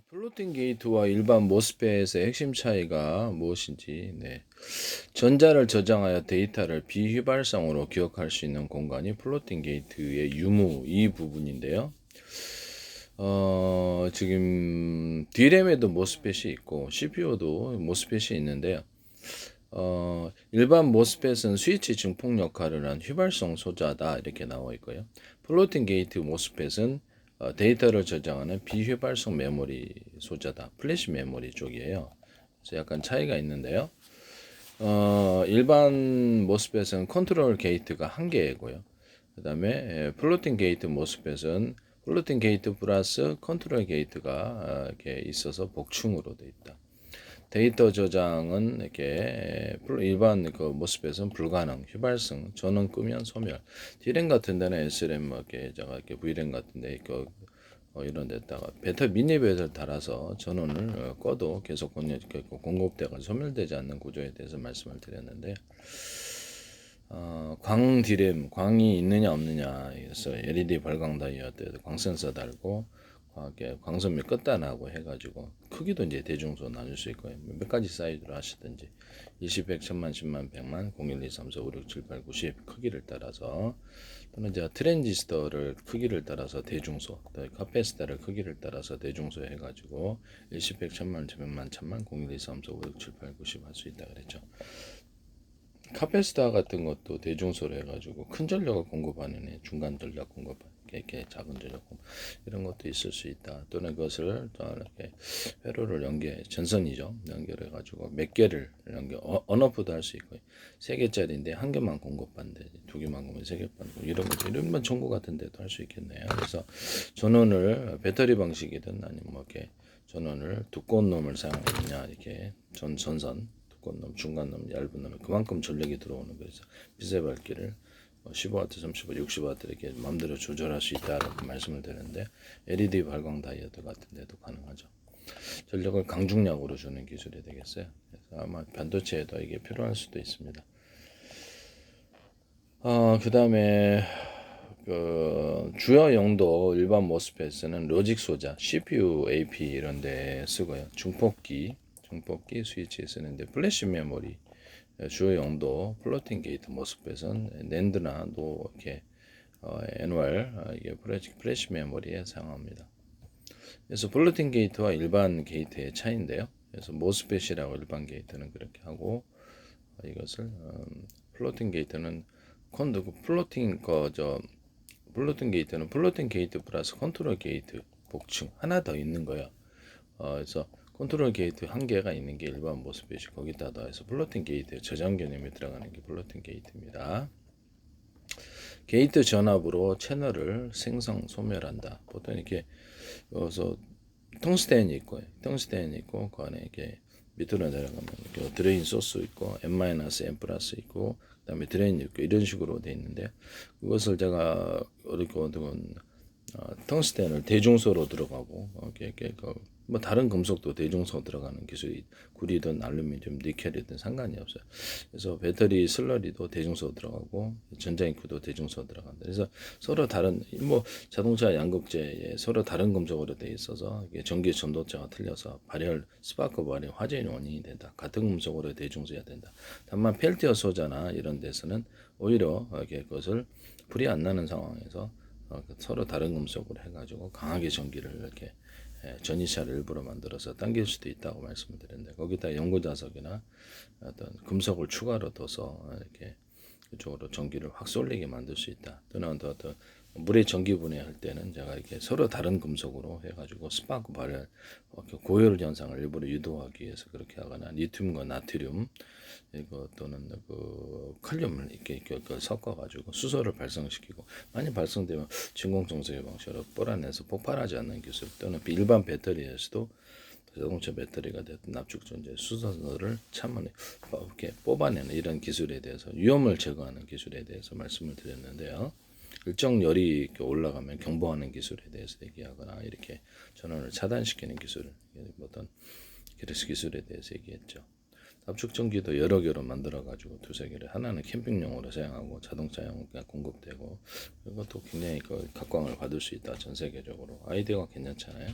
플로팅 게이트와 일반 모스펫의 핵심 차이가 무엇인지, 전자를 저장하여 데이터를 비휘발성으로 기억할 수 있는 공간이 플로팅 게이트의 유무 이 부분인데요. 지금 D램에도 모스펫이 있고 CPU도 모스펫이 있는데요. 일반 모스펫은 스위치 증폭 역할을 한 휘발성 소자다 이렇게 나와 있고요. 플로팅 게이트 모스펫은 데이터를 저장하는 비휘발성 메모리 소자다. 플래시 메모리 쪽이에요. 그래서 약간 차이가 있는데요. 일반 모스펫은 컨트롤 게이트가 한 개이고요. 그 다음에 플로팅 게이트 모스펫은 플로팅 게이트 플러스 컨트롤 게이트가 이렇게 있어서 복층으로 되어 있다. 데이터 저장은 이렇게 일반 그 모스펫은 불가능, 휘발성, 전원 끄면 소멸. D램 같은 데는 S램 뭐 이렇게 V램 같은데 이런 데다가 미니 배터리를 달아서 전원을 꺼도 계속 공급되고 소멸되지 않는 구조에 대해서 말씀을 드렸는데, 광 D램, 광이 있느냐 없느냐, 그래서 LED 발광 다이어드, 광 센서 달고 광선미 끝단하고 해가지고 크기도 이제 대중소 나눌 수 있고요. 몇 가지 사이즈로 하시든지 20, 100, 1000만, 10만, 100만, 0, 1, 2, 3, 4, 5, 6, 7, 8, 90 크기를 따라서, 또는 이제 트랜지스터를 크기를 따라서 대중소, 또 카페시터를 크기를 따라서 대중소 해가지고 20, 100, 1000만, 1000만, 1000만, 0, 1, 2, 3, 4, 5, 6, 7, 8, 90 할 수 있다 그랬죠. 카페시터 같은 것도 대중소로 해가지고 큰 전력을 공급하는 애, 중간 전력 공급하는 이렇게 작은 전력 공급 이런 것도 있을 수 있다. 또는 그것을 이렇게 회로를 전선이죠. 연결해가지고 몇 개를 언어프도 할 수 있고 3개짜리인데 1개만 공급받는데 2개만 공급 3개 받고 이런 거 이런 전구 같은 데도 할 수 있겠네요. 그래서 전원을 배터리 방식이든 아니면 뭐 이렇게 전원을 두꺼운 놈을 사용하느냐 이렇게 전선 두꺼운 놈, 중간 놈, 얇은 놈에 그만큼 전력이 들어오는 거죠. 비세 밝기를 15W, 30W, 60W 이렇게 마음대로 조절할 수 있다라고 말씀을 드렸는데 LED 발광 다이어드 같은 데도 가능하죠. 전력을 강중량으로 주는 기술이 되겠어요. 그래서 아마 반도체에도 이게 필요할 수도 있습니다. 그 다음에 주요 용도 일반 모스펫은 로직 소자, CPU, AP 이런 데 쓰고요. 중폭기 스위치에 쓰는데 플래시 메모리 주요 용도 플로팅 게이트 모스펫은 낸드나 이렇게 NOR 이게 플래시 메모리에 사용합니다. 그래서 플로팅 게이트와 일반 게이트의 차이인데요. 그래서 모스펫이라고 일반 게이트는 그렇게 하고 이것을 플로팅 게이트는 플로팅 게이트는 플로팅 게이트 플러스 컨트롤 게이트 복층 하나 더 있는 거예요. 그래서 컨트롤 게이트 한 개가 있는 게 일반 모스펫이 거기다 더해서 플로팅 게이트 저장 개념이 들어가는 게 플로팅 게이트입니다. 게이트 전압으로 채널을 생성 소멸한다. 보통 이렇게 그래서 텅스텐이 있고 그 안에 이렇게 밑으로 내려가면 이렇게 드레인 소스 있고 n-n 플러스 있고 그다음에 드레인 있고 이런 식으로 돼 있는데 그것을 제가 텅스텐을 대중소로 들어가고 뭐 다른 금속도 대중소 들어가는 기술이 구리든 알루미늄, 니켈이든 상관이 없어요. 그래서 배터리 슬러리도 대중소 들어가고 전자잉크도 대중소 들어간다. 그래서 서로 다른 뭐 자동차 양극재에 서로 다른 금속으로 돼 있어서 이게 전기 전도체가 틀려서 스파크 발열 화재의 원인이 된다. 같은 금속으로 대중소해야 된다. 다만 펠티어 소자나 이런 데서는 오히려 이렇게 그것을 불이 안 나는 상황에서 서로 다른 금속으로 해가지고 강하게 전기를 이렇게 전이차를 일부러 만들어서 당길 수도 있다고 말씀을 드렸는데 거기다 연고자석이나 어떤 금속을 추가로 둬서 이렇게 그쪽으로 전기를 확 쏠리게 만들 수 있다. 또는 어떤 물의 전기 분해할 때는 제가 이렇게 서로 다른 금속으로 해가지고 스파크 발열, 고열 현상을 일부러 유도하기 위해서 그렇게 하거나 리튬과 나트륨 이거 또는 그 칼륨을 이렇게 섞어가지고 수소를 발생시키고 많이 발생되면 진공청소기 방식으로 뽀라내서 폭발하지 않는 기술 또는 일반 배터리에서도 자동차 배터리가 됐든 납축전제 수소를 차분히 이렇게 뽑아내는 이런 기술에 대해서 위험을 제거하는 기술에 대해서 말씀을 드렸는데요. 일정 열이 올라가면 경보하는 기술에 대해서 얘기하거나 이렇게 전원을 차단시키는 기술, 어떤 기술에 대해서 얘기했죠. 납축전기도 여러 개로 만들어가지고 두세 개를 하나는 캠핑용으로 사용하고 자동차용 공급되고 이것도 굉장히 각광을 받을 수 있다. 전 세계적으로 아이디어가 괜찮잖아요.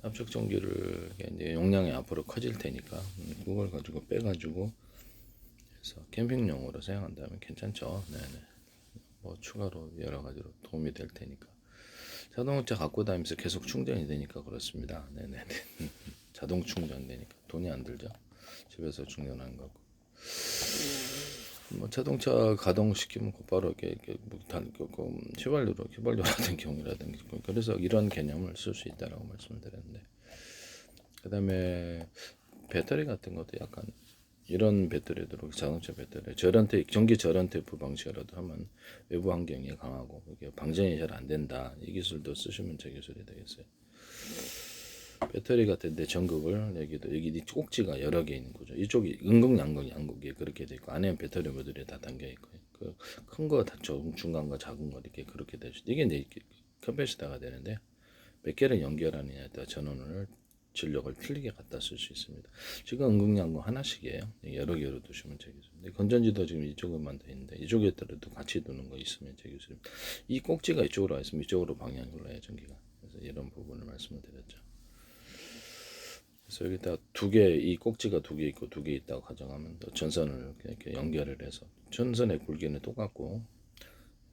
압축 전기를 이제 용량이 앞으로 커질 테니까 그걸 가지고 빼가지고 해서 캠핑용으로 사용한다면 괜찮죠. 네네. 뭐 추가로 여러 가지로 도움이 될 테니까. 자동차 갖고 다니면서 계속 충전이 되니까 그렇습니다. 네네. 자동 충전되니까 돈이 안 들죠. 집에서 충전하는 거고. 뭐 자동차 가동시키면 곧바로 이렇게 휘발유 같은 경우라든지 그래서 이런 개념을 쓸 수 있다라고 말씀을 드렸는데, 그다음에 배터리 같은 것도 약간 이런 배터리도 자동차 배터리 절연태 전기 절연태프 방식으로도 하면 외부 환경이 강하고 이게 방전이 잘 안 된다. 이 기술도 쓰시면 제 기술이 되겠어요. 배터리 같은데 전극을 여기 꼭지가 여러 개 있는 거죠. 이쪽이 음극 양극 양극이 그렇게 돼 있고 안에 배터리 모듈이 다 담겨 있고 그 큰 거 다 중간 거 작은 거 이렇게 그렇게 되죠. 이게 이제 컴패시터가 되는데 몇 개를 연결하느냐에 따라 전원을 전력을 틀리게 갖다 쓸 수 있습니다. 지금 음극 양극 하나씩이에요. 여러 개로 두시면 되겠습니다. 건전지도 지금 이쪽에만 돼 있는데 이쪽에 따라도 같이 두는 거 있으면 되겠습니다. 이 꼭지가 이쪽으로 와 있으면 이쪽으로 방향이 흘러요 전기가. 그래서 이런 부분을 말씀을 드렸죠. 그래서 여기다 두 개, 이 꼭지가 두 개 있고 두 개 있다고 가정하면 전선을 이렇게 연결을 해서 전선의 굵기는 똑같고,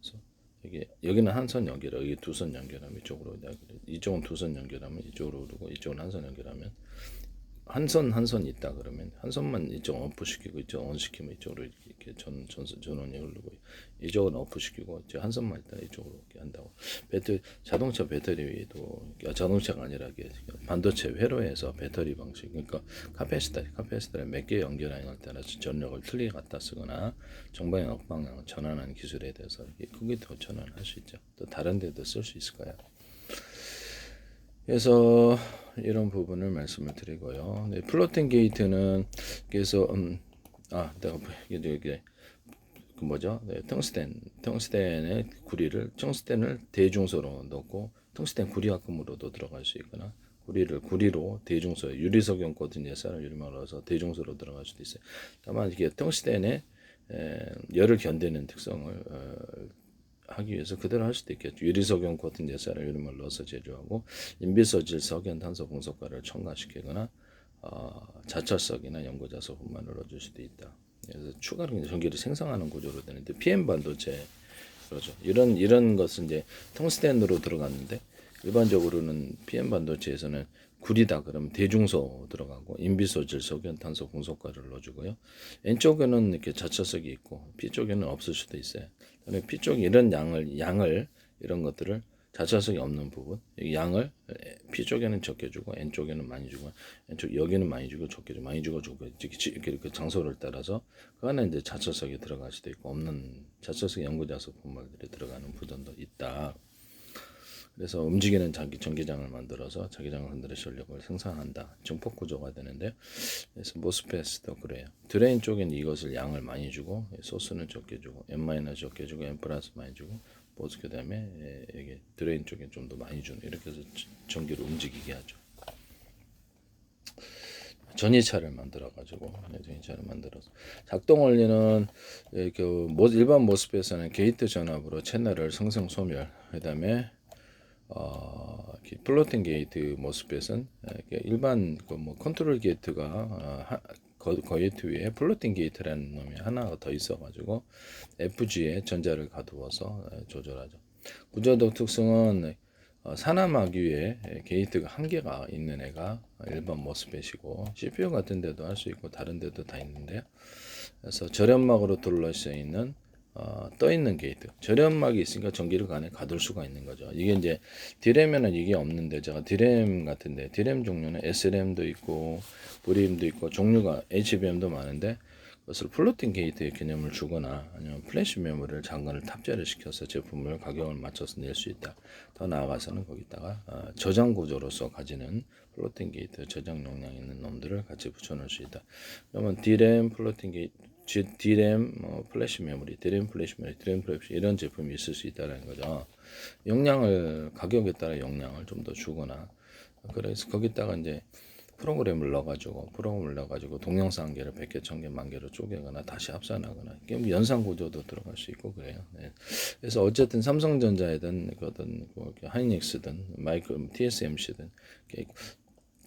그래서 여기는 한 선 연결, 여기 두 선 연결하면 이쪽으로, 이쪽은 두 선 연결하면 이쪽으로 오르고 이쪽은 한 선 연결하면 한 선 있다 그러면 한 선만 이쪽 오프 시키고 이쪽 온 시키면 이쪽으로 이렇게 전원이 흐르고 이쪽은 오프 시키고 이제 한 선만 있다 이쪽으로 이렇게 한다고. 자동차 배터리도 자동차가 아니라 반도체 회로에서 배터리 방식, 그러니까 카패시터를 몇 개 연결하냐에 따라서 전력을 틀리게 갖다 쓰거나 정방향 억방향 전환하는 기술에 대해서 크게 더 전환할 수 있죠. 또 다른 데도 쓸 수 있을 거야. 그래서 이런 부분을 말씀을 드리고요. 네, 플로팅 게이트는 그래서 내가 이게 그 뭐죠? 네, 텅스텐의 텅스텐을 대중소로 넣고 텅스텐 구리합금으로도 들어갈 수 있거나 구리로 대중소 유리석용 코팅 쌀을 유리막을 넣어서 대중소로 들어갈 수도 있어요. 다만 이게 텅스텐의 열을 견디는 특성을 하기 위해서 그대로 할 수도 있겠죠. 유리석용 코팅 쌀을 유리막을 넣어서 제조하고 인비소질 석연 탄소 공석가를 첨가시키거나 자철석이나 연고자석 분말을 넣어줄 수도 있다. 그래서 추가로 전기를 생성하는 구조로 되는데 PM 반도체 그렇죠. 이런 것은 이제 텅스텐으로 들어갔는데 일반적으로는 PM 반도체에서는 구리다 그러면 대중소 들어가고 인비소질 석연탄소 공석가를 넣어주고요. N쪽에는 이렇게 자철석이 있고 P쪽에는 없을 수도 있어요. 그다음에 P쪽에 이런 양을 이런 것들을 자철석이 없는 부분 양을 P쪽에는 적게 주고 N쪽에는 많이 주고 여기는 많이 주고 적게 주고 많이 주고 적게 이렇게 그 장소를 따라서 그 안에 이제 자철석이 들어갈 수도 있고 없는 자철석 연구자석 분말들이 들어가는 부분도 있다. 그래서 움직이는 전기장을 만들어서 자기장 흔들어 전력을 생산한다. 증폭 구조가 되는데, 그래서 모스펫도 그래요. 드레인 쪽엔 이것을 양을 많이 주고 소스는 적게 주고 N- 적게 주고 N+ 많이 주고 그 다음에 이게 드레인 쪽에 좀 더 많이 주는 이렇게 해서 전기를 움직이게 하죠. 전이차를 만들어가지고 전이차를 만들어서 작동 원리는 일반 모스펫에서는 게이트 전압으로 채널을 성성 소멸, 그다음에 플로팅 게이트 모스펫은 일반 뭐 컨트롤 게이트가 게이트 위에 플로팅 게이트라는 놈이 하나가 더 있어가지고 FG에 전자를 가두어서 조절하죠. 구조적 특성은 산화막 위에 게이트가 한 개가 있는 애가 일반 모스펫이고 CPU 같은 데도 할 수 있고 다른 데도 다 있는데요. 그래서 절연막으로 둘러싸여 있는 떠 있는 게이트. 절연막이 있으니까 전기를 그 안에 가둘 수가 있는 거죠. 이게 이제 D램에는 이게 없는데 제가 D램 같은데 D램 종류는 SRAM도 있고 V램도 있고 종류가 HBM도 많은데 그것을 플로팅 게이트의 개념을 주거나 아니면 플래시 메모리를 잠깐을 탑재를 시켜서 제품을 가격을 맞춰서 낼 수 있다. 더 나아가서는 거기다가 저장 구조로서 가지는 플로팅 게이트 저장 용량 있는 놈들을 같이 붙여놓을 수 있다. 그러면 D램 플로팅 게이트 D램, 플래시 메모리, D램 플래시 이런 제품이 있을 수 있다는 거죠. 용량을 가격에 따라 용량을 좀 더 주거나 그래서 거기다가 이제 프로그램을 넣어가지고 동영상 한 개를 100개, 1000개, 10,000개로 쪼개거나 다시 합산하거나 연산 구조도 들어갈 수 있고 그래요. 네. 그래서 어쨌든 삼성전자든 하이닉스든 TSMC든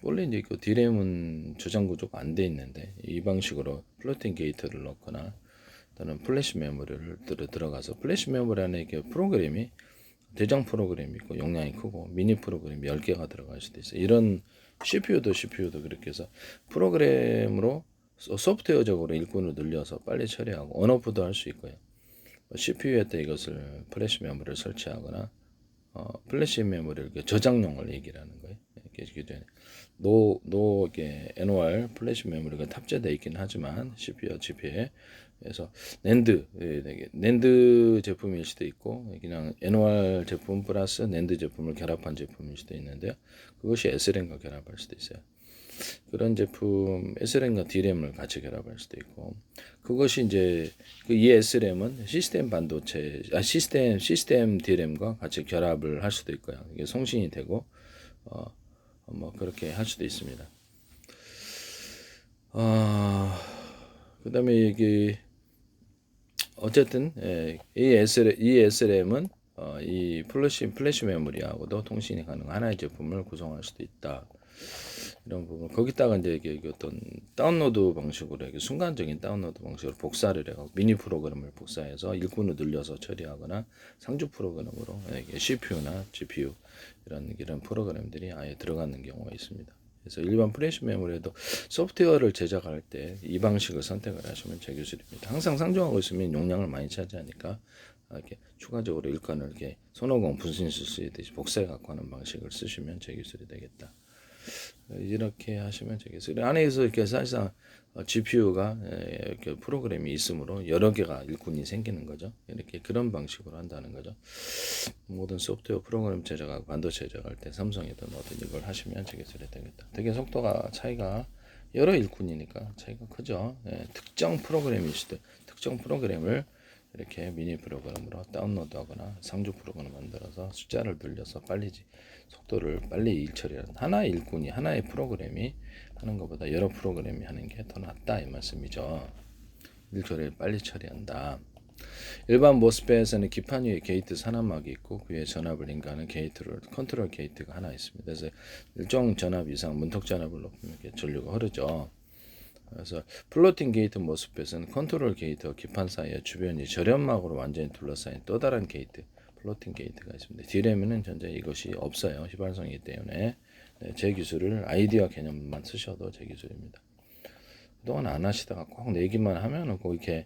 원래 이제 그 D램은 저장 구조가 안 돼 있는데 이 방식으로 플로팅 게이트를 넣거나 또는 플래시 메모리를 들어가서 플래시 메모리 안에 이렇게 프로그램이 대장 프로그램이 있고 용량이 크고 미니 프로그램이 10개가 들어갈 수도 있어요. 이런 CPU도 그렇게 해서 프로그램으로 소프트웨어적으로 일꾼을 늘려서 빨리 처리하고 언어프도 할 수 있고요. CPU에다 이것을 플래시 메모리를 설치하거나 플래시 메모리를 저장용을 얘기를 하는 거예요. 기존에 이게 NOR 플래시 메모리가 탑재되어 있긴 하지만 CPU, GPU에 그래서 낸드 제품일 수도 있고 그냥 NOR 제품 플러스 낸드 제품을 결합한 제품일 수도 있는데요. 그것이 SRAM과 결합할 수도 있어요. 그런 제품 SRAM과 DRAM을 같이 결합할 수도 있고 그것이 이제 이 SRAM은 시스템 반도체 시스템 DRAM과 같이 결합을 할 수도 있고요. 이게 송신이 되고 뭐 그렇게 할 수도 있습니다. 그다음에 이게 어쨌든 이 SRAM은 이 플래시 메모리하고도 통신이 가능한 하나의 제품을 구성할 수도 있다. 이런 부분 거기다가 이제 이게 어떤 다운로드 방식으로 이게 순간적인 다운로드 방식으로 복사를 해가지고 미니 프로그램을 복사해서 일꾼을 늘려서 처리하거나 상주 프로그램으로 이게 CPU나 GPU 이런 프로그램들이 아예 들어가는 경우가 있습니다. 그래서 일반 플래시 메모리에도 소프트웨어를 제작할 때 이 방식을 선택을 하시면 제 기술입니다. 항상 상종하고 있으면 용량을 많이 차지하니까 이렇게 추가적으로 일관을 이렇게 손오공 분신술 쓰듯이 복사해 갖고 하는 방식을 쓰시면 제 기술이 되겠다. 이렇게 하시면 되겠어요. 안에서 이렇게 사실상 GPU가 이렇게 프로그램이 있으므로 여러 개가 일꾼이 생기는 거죠. 이렇게 그런 방식으로 한다는 거죠. 모든 소프트웨어 프로그램 제작하고 반도체 제작할 때 삼성이든 뭐든 이걸 하시면 되게 되겠다. 되게 속도가 차이가 여러 일꾼이니까 차이가 크죠. 특정 프로그램일 수도 특정 프로그램을 이렇게 미니 프로그램으로 다운로드하거나 상주 프로그램을 만들어서 숫자를 늘려서 속도를 빨리 일 처리하는 하나의 일꾼이 하나의 프로그램이 하는 것보다 여러 프로그램이 하는 게 더 낫다 이 말씀이죠. 일 처리를 빨리 처리한다. 일반 모스펫에서는 기판 위에 게이트 산화막이 있고 그 위에 전압을 인가하는 컨트롤 게이트가 하나 있습니다. 그래서 일정 전압 이상 문턱 전압을 높이면 이렇게 전류가 흐르죠. 그래서 플로팅 게이트 모스펫은 컨트롤 게이트와 기판 사이에 주변이 절연막으로 완전히 둘러싸인 또 다른 게이트 플로팅 게이트가 있습니다. D램에는 현재 이것이 없어요. 휘발성이기 때문에 제 기술을 아이디어 개념만 쓰셔도 제 기술입니다. 그동안 안 하시다가 꼭 내기만 하면은 꼭 이렇게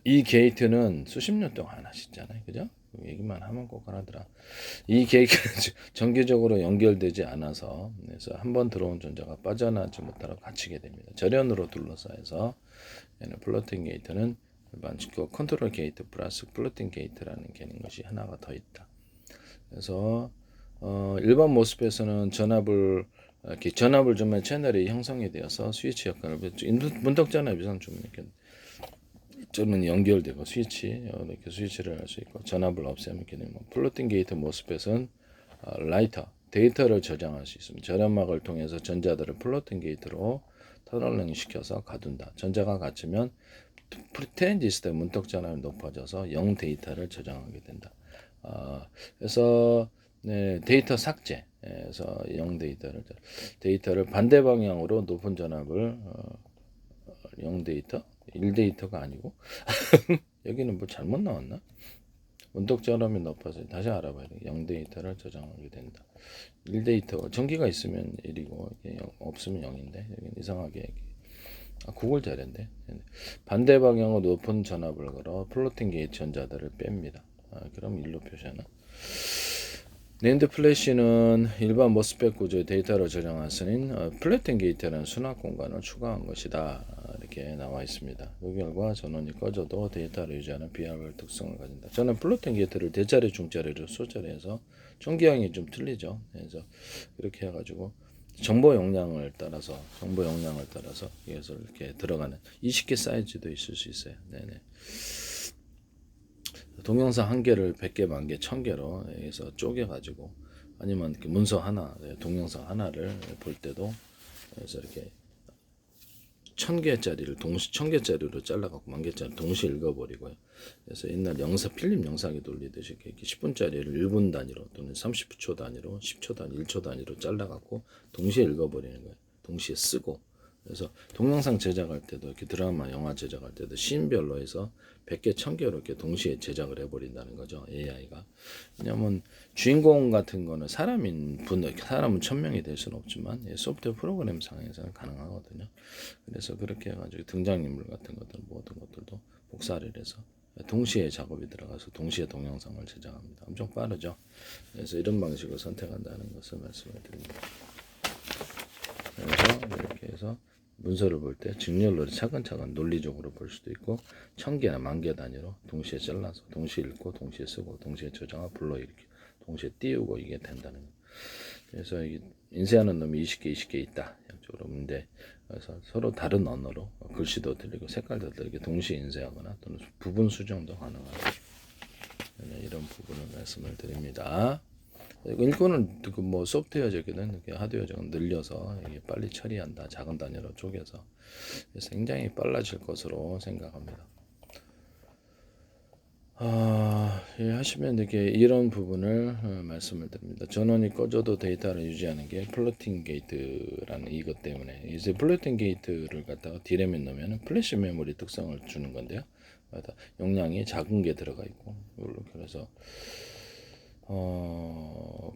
이 게이트는 수십 년 동안 안 하시잖아요. 그죠? 얘기만 하면 꼭 하더라. 이 게이트는 정기적으로 연결되지 않아서 그래서 한번 들어온 전자가 빠져나지 못하고 갇히게 됩니다. 절연으로 둘러싸여서 얘는 플로팅 게이트는 일반 컨트롤 게이트 플러스 플로팅 게이트라는 것이 하나가 더 있다. 그래서 일반 모스펫에서는 전압을 주면 채널이 형성이 되어서 스위치 역할을 문턱 전압 이상 주면 이렇게 저는 연결되고 이렇게 스위치를 할 수 있고 전압을 없애면 이렇게 되면 플로팅 게이트 모스펫은 라이터 데이터를 저장할 수 있습니다. 절연막을 통해서 전자들을 플로팅 게이트로 터널링 시켜서 가둔다. 전자가 갇히면 트랜지스터 문턱 전압이 높아져서 0 데이터를 저장하게 된다. 그래서 데이터 삭제 그래서 0 데이터를 반대 방향으로 높은 전압을 0 데이터 1 데이터가 아니고 여기는 뭐 잘못 나왔나? 문턱 전압이 높아서 다시 알아봐야 돼. 0 데이터를 저장하게 된다. 1 데이터 전기가 있으면 1이고 없으면 0인데 여기는 이상하게 그걸 잘했네. 반대 방향으로 높은 전압을 걸어 플로팅 게이트 전자들을 뺍니다. 그럼 1로 표시하나? 낸드 플래시는 일반 모스펫 구조의 데이터를 저장하는 플로팅 게이트라는 수납 공간을 추가한 것이다. 이렇게 나와 있습니다. 그 결과 전원이 꺼져도 데이터를 유지하는 비활발 특성을 가진다. 저는 플로팅 게이트를 대자리, 중자리로 소자리해서 전기량이 좀 틀리죠. 그래서 이렇게 해가지고 정보 용량을 따라서 여기서 이렇게 들어가는 20개 사이즈도 있을 수 있어요. 네네. 동영상 한 개를 100개, 1000개, 1000개로 여기서 쪼개가지고 아니면 이렇게 문서 하나, 동영상 하나를 볼 때도 그래서 이렇게 1000개짜리를 1000개짜리로 잘라갖고 10,000개짜리 동시에 읽어버리고요. 그래서 옛날 필름 영상에 돌리듯이 이렇게 10분짜리를 1분 단위로 또는 30초 단위로 10초 단위, 1초 단위로 잘라갖고 동시에 읽어버리는 거예요. 동시에 쓰고. 그래서 동영상 제작할 때도 이렇게 드라마, 영화 제작할 때도 씬별로 해서 100개, 1000개로 이렇게 동시에 제작을 해버린다는 거죠. AI가. 왜냐면 주인공 같은 거는 사람은 1000명이 될 수는 없지만 소프트웨어 프로그램 상에서는 가능하거든요. 그래서 그렇게 해가지고 등장인물 같은 것들 모든 것들도 복사를 해서 동시에 작업이 들어가서 동시에 동영상을 제작합니다. 엄청 빠르죠. 그래서 이런 방식을 선택한다는 것을 말씀을 드립니다. 그래서 이렇게 해서 문서를 볼 때 직렬로 차근차근 논리적으로 볼 수도 있고 1000개나 10,000개 단위로 동시에 잘라서 동시에 읽고 동시에 쓰고 동시에 저장하고 불러일으키고 동시에 띄우고 이게 된다는 거예요. 그래서 인쇄하는 놈이 20개 있다. 양쪽으로. 근데 그래서 서로 다른 언어로 글씨도 틀리고 색깔도 틀리게 동시에 인쇄하거나 또는 부분 수정도 가능하다. 이런 부분을 말씀을 드립니다. 일꾼은 뭐 소프트웨어적이든 하드웨어적인 늘려서 이게 빨리 처리한다. 작은 단위로 쪼개서 그래서 굉장히 빨라질 것으로 생각합니다. 하시면 이렇게 이런 부분을 말씀을 드립니다. 전원이 꺼져도 데이터를 유지하는 게 플로팅 게이트라는 이것 때문에 이제 플로팅 게이트를 갖다가 D램에 넣으면 플래시 메모리 특성을 주는 건데요. 용량이 작은 게 들어가 있고 그래서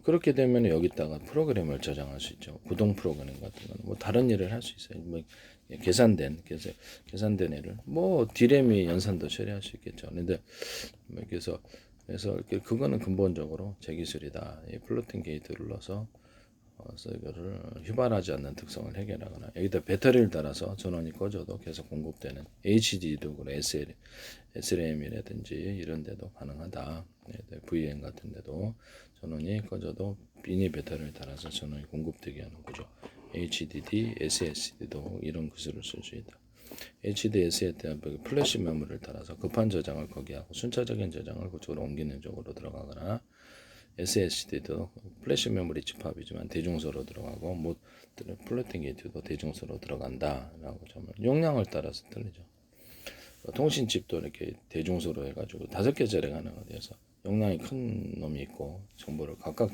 그렇게 되면 여기다가 프로그램을 저장할 수 있죠. 구동 프로그램 같은 거는 뭐 다른 일을 할 수 있어요. 뭐 계산된 애를 뭐 D램이 연산도 처리할 수 있겠죠. 근데 그래서 그거는 근본적으로 제 기술이다. 이 플로팅 게이트를 넣어서 이거를 휘발하지 않는 특성을 해결하거나 여기다 배터리를 달아서 전원이 꺼져도 계속 공급되는 HD도 그래 SRAM이라든지 이런 데도 가능하다. VM 같은 데도 전원이 꺼져도 미니 배터리를 달아서 전원이 공급되게 하는 구조. HDD, SSD도 이런 기술을 쓸 수 있다. HDD, SSD 플래시 메모리를 달아서 급한 저장을 거기 하고 순차적인 저장을 그쪽으로 옮기는 쪽으로 들어가거나 SSD도 플래시 메모리 집합이지만 대중소로 들어가고 뭐 플로팅 게이트도 대중소로 들어간다라고 정말 용량을 따라서 틀리죠. 통신칩도 이렇게 대중소로 해가지고 5개짜리가 가능해서 용량이 큰 놈이 있고 정보를 각각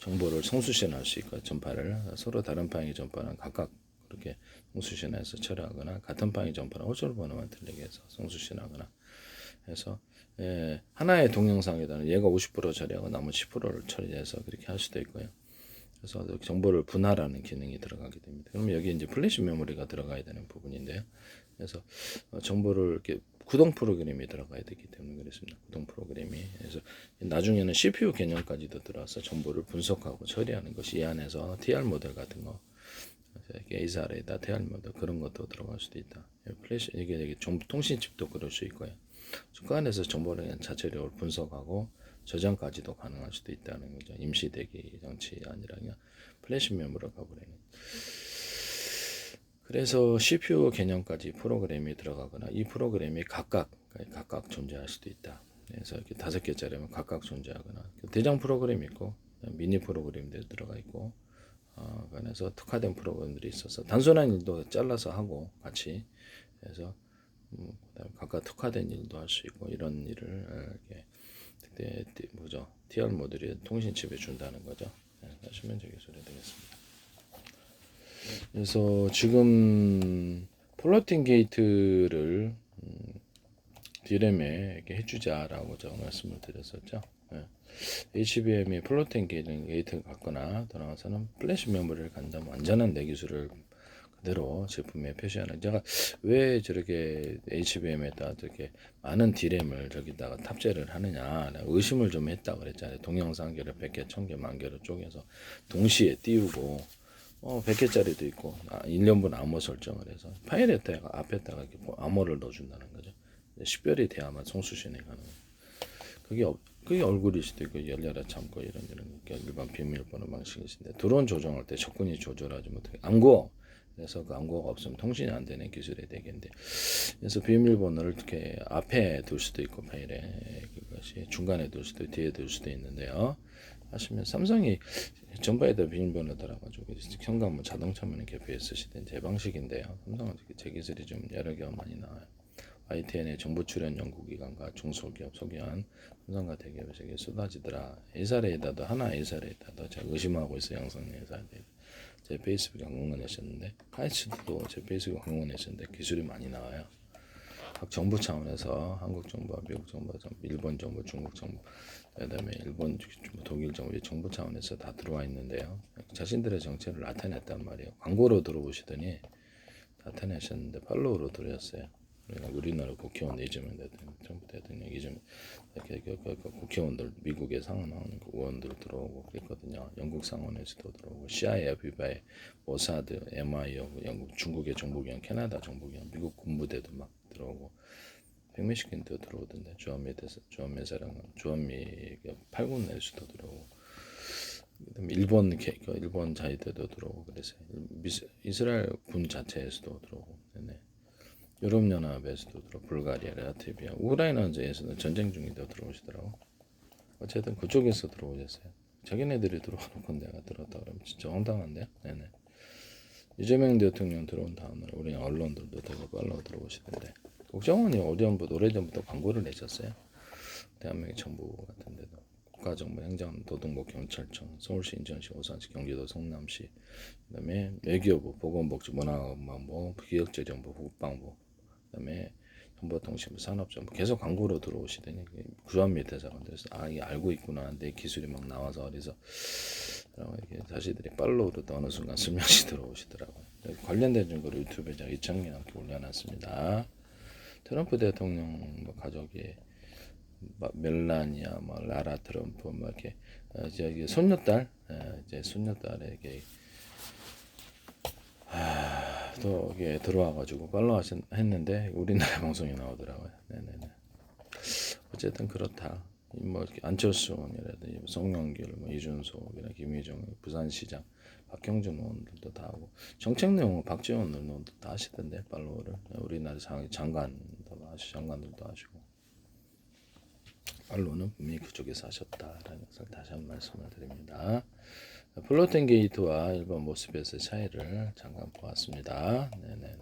정보를 송수신할 수 있고 전파를 서로 다른 방향의 전파는 각각 그렇게 송수신해서 처리하거나 같은 방향의 전파는 호출 번호만 틀리게 해서 송수신하거나 해서 하나의 동영상에다는 얘가 50% 처리하고 나머지 10%를 처리해서 그렇게 할 수도 있고요. 그래서 정보를 분할하는 기능이 들어가게 됩니다. 그러면 여기 이제 플래시 메모리가 들어가야 되는 부분인데요. 그래서 정보를 이렇게 구동 프로그램이 들어가야 되기 때문에 그렇습니다. 구동 프로그램이 그래서 나중에는 CPU 개념까지도 들어와서 정보를 분석하고 처리하는 것이 이 안에서 TR 모델 같은 거, ASR에다 TR 모델 그런 것도 들어갈 수도 있다. 플래시 이게 통신칩도 그럴 수 있고요. 그 안에서 정보를 그냥 자체적으로 분석하고 저장까지도 가능할 수도 있다는 거죠. 임시 대기 장치 아니라 그냥 플래시 메모리가 가버리는. 그래서 CPU 개념까지 프로그램이 들어가거나 이 프로그램이 각각 존재할 수도 있다. 그래서 이렇게 5개짜리면 각각 존재하거나 대장 프로그램이 있고 미니 프로그램들이 들어가 있고 그래서 특화된 프로그램들이 있어서 단순한 일도 잘라서 하고 같이 그래서 그다음에 각각 특화된 일도 할 수 있고 이런 일을 이렇게 TR 모듈이 통신칩에 준다는 거죠. 하시면 저기 소리 되겠습니다. 그래서 지금 플로팅 게이트를 D램에 이렇게 해주자라고 제가 말씀을 드렸었죠. HBM이 플로팅 게이트를 갖거나 돌아가서는 플래시 메모리를 간다면 완전한 내 기술을 그대로 제품에 표시하는. 제가 왜 저렇게 HBM에다 저렇게 많은 D램을 저기다가 탑재를 하느냐 의심을 좀 했다 그랬잖아요. 동영상 개를 100개, 1000개, 10,000개로 쪼개서 동시에 띄우고 100개짜리도 있고 1년분 암호 설정을 해서 파일에다가 앞에다가 이렇게 암호를 넣어준다는 거죠. 식별이 돼야만 송수신이 가능해요. 그게 얼굴일 수도 있고 열려라 참고 이런 일반 비밀번호 방식이신데 드론 조정할 때 적군이 조절하지 못하게 암고 그래서 그 암고가 없으면 통신이 안 되는 기술이 되겠는데 그래서 비밀번호를 이렇게 앞에 둘 수도 있고 파일에 그것이 중간에 둘 수도 뒤에 둘 수도 있는데요. 하시면 삼성이 전바에다 비밀번호 달아가지고 현관 뭐 자동차만 개표해 쓰시던 제 방식인데요. 삼성은 제 기술이 좀 여러 개가 많이 나와요. ITN의 정부 출연 연구기관과 중소기업 소개한 삼성과 대기업에게 쏟아지더라. A사례에다도 하나 A사례에다도 제가 의심하고 있어 양성 회사에 제 페이스북에 광고냈었는데 하이츠도 제 페이스북에 광고냈었는데 기술이 많이 나와요. 각 정부 차원에서 한국 정부와 미국 정부, 일본 정부, 중국 정부, 그다음에 일본, 독일 정부, 정부 차원에서 다 들어와 있는데요. 자신들의 정체를 나타냈단 말이에요. 광고로 들어오시더니 나타내셨는데 팔로우로 들어왔어요. 그러니까 우리나라 국회의원 이재명 대통령, 트럼프 대통령 이재명 국회의원들 미국의 상원 의원들 들어오고 그랬거든요. 영국 상원에서도 들어오고 CIA, FBI, 모사드, MI, 영국, 중국의 정보기관, 캐나다 정보기관, 미국 군부대도 막 들어오고 백몇십 개도 들어오던데 주한미사랑은 주한미 8군 내수도 들어오고 그다음에 일본 자위대도 들어오고 그래서 이스라엘 군 자체에서도 들어오고 네. 유럽연합에서도 들어 불가리아, 라트비아, 우크라이나에서는 전쟁 중인데 들어오시더라고. 어쨌든 그쪽에서 들어오셨어요. 자기네들이 들어와놓고 내가 들었다 그러면 진짜 황당한데요. 네네. 이재명 대통령 들어온 다음날 우리 언론들도 되게 빨라 들어오시던데 국정원이 오래전부터 광고를 내셨어요. 대한민국 정부 같은 데도 국가정보 행정 노동부 경찰청 서울시 인천시 오산시 경기도 성남시 그다음에 외교부 보건복지 문화관광부 기획재정부 국방부 그다음에 정보통신부 산업정보 계속 광고로 들어오시더니 주한미 대사관들에서 이게 알고 있구나 내 기술이 막 나와서 그래서 이렇게 자신들이 팔로우로 어느 순간 스며시 들어오시더라고요. 관련된 증거를 유튜브에 제가 2,000개 넘게 올려놨습니다. 트럼프 대통령 가족이 멜라니아, 라라 트럼프, 이렇게 저기 손녀딸, 이제 손녀딸에게 또 이게 들어와가지고 팔로우 했는데 우리나라 방송에 나오더라고요. 네네네. 어쨌든 그렇다. 뭐 이렇게 안철수 의원이라든지 송영길, 이준석이나 김희정, 부산시장, 박형준 의원들도 다 하고 정책 내용은 박지원 의원도 다 하시던데 팔로우를 우리나라 장관들도 하시고 팔로우는 분명히 그쪽에서 하셨다라는 것을 다시 한번 말씀을 드립니다. 플로팅 게이트와 일본 모습에서의 차이를 잠깐 보았습니다. 네네.